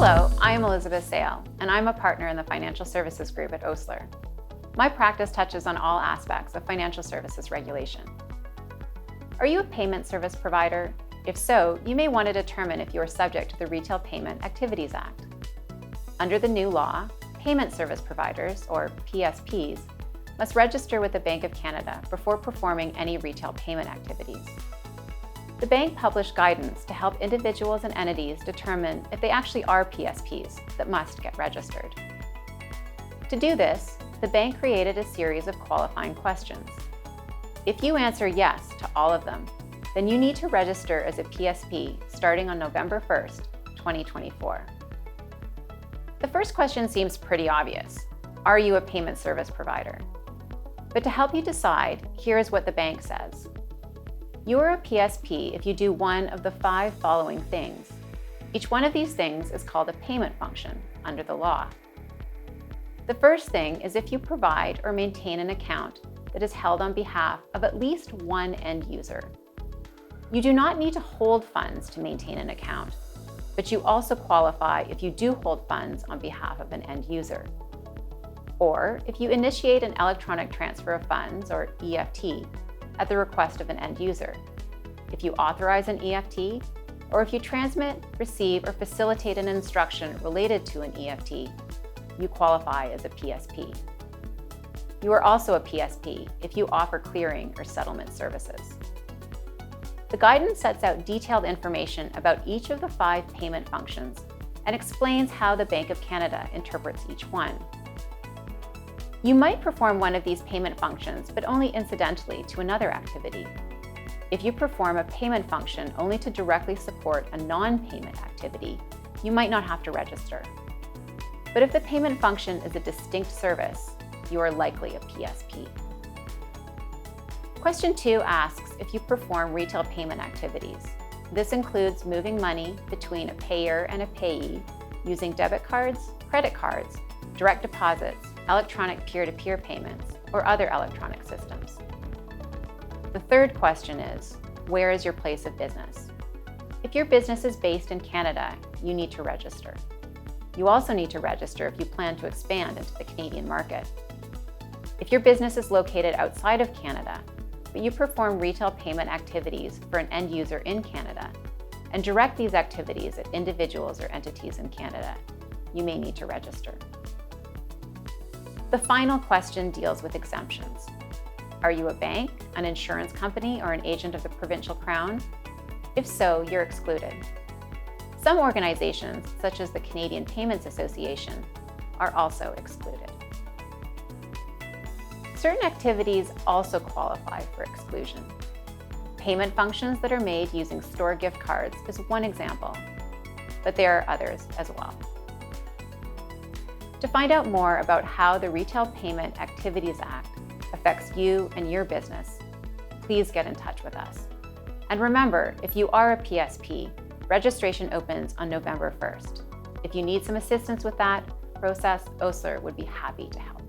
Hello, I am Elizabeth Sale, and I'm a partner in the Financial Services Group at Osler. My practice touches on all aspects of financial services regulation. Are you a payment service provider? If so, you may want to determine if you are subject to the Retail Payment Activities Act. Under the new law, payment service providers, or PSPs, must register with the Bank of Canada before performing any retail payment activities. The bank published guidance to help individuals and entities determine if they actually are PSPs that must get registered. To do this, the bank created a series of qualifying questions. If you answer yes to all of them, then you need to register as a PSP starting on November 1st, 2024. The first question seems pretty obvious. Are you a payment service provider? But to help you decide, here is what the bank says. You are a PSP if you do one of the 5 following things. Each one of these things is called a payment function under the law. The first thing is if you provide or maintain an account that is held on behalf of at least one end user. You do not need to hold funds to maintain an account, but you also qualify if you do hold funds on behalf of an end user. Or if you initiate an electronic transfer of funds, or EFT, at the request of an end user, if you authorize an EFT, or if you transmit, receive, or facilitate an instruction related to an EFT, you qualify as a PSP. You are also a PSP if you offer clearing or settlement services. The guidance sets out detailed information about each of the 5 payment functions and explains how the Bank of Canada interprets each one. You might perform one of these payment functions, but only incidentally to another activity. If you perform a payment function only to directly support a non-payment activity, you might not have to register. But if the payment function is a distinct service, you are likely a PSP. Question 2 asks if you perform retail payment activities. This includes moving money between a payer and a payee using debit cards, credit cards, direct deposits, electronic peer-to-peer payments, or other electronic systems. The third question is, where is your place of business? If your business is based in Canada, you need to register. You also need to register if you plan to expand into the Canadian market. If your business is located outside of Canada, but you perform retail payment activities for an end user in Canada and direct these activities at individuals or entities in Canada, you may need to register. The final question deals with exemptions. Are you a bank, an insurance company, or an agent of the provincial crown? If so, you're excluded. Some organizations, such as the Canadian Payments Association, are also excluded. Certain activities also qualify for exclusion. Payment functions that are made using store gift cards is one example, but there are others as well. To find out more about how the Retail Payment Activities Act affects you and your business, please get in touch with us. And remember, if you are a PSP, registration opens on November 1st. If you need some assistance with that process, Osler would be happy to help.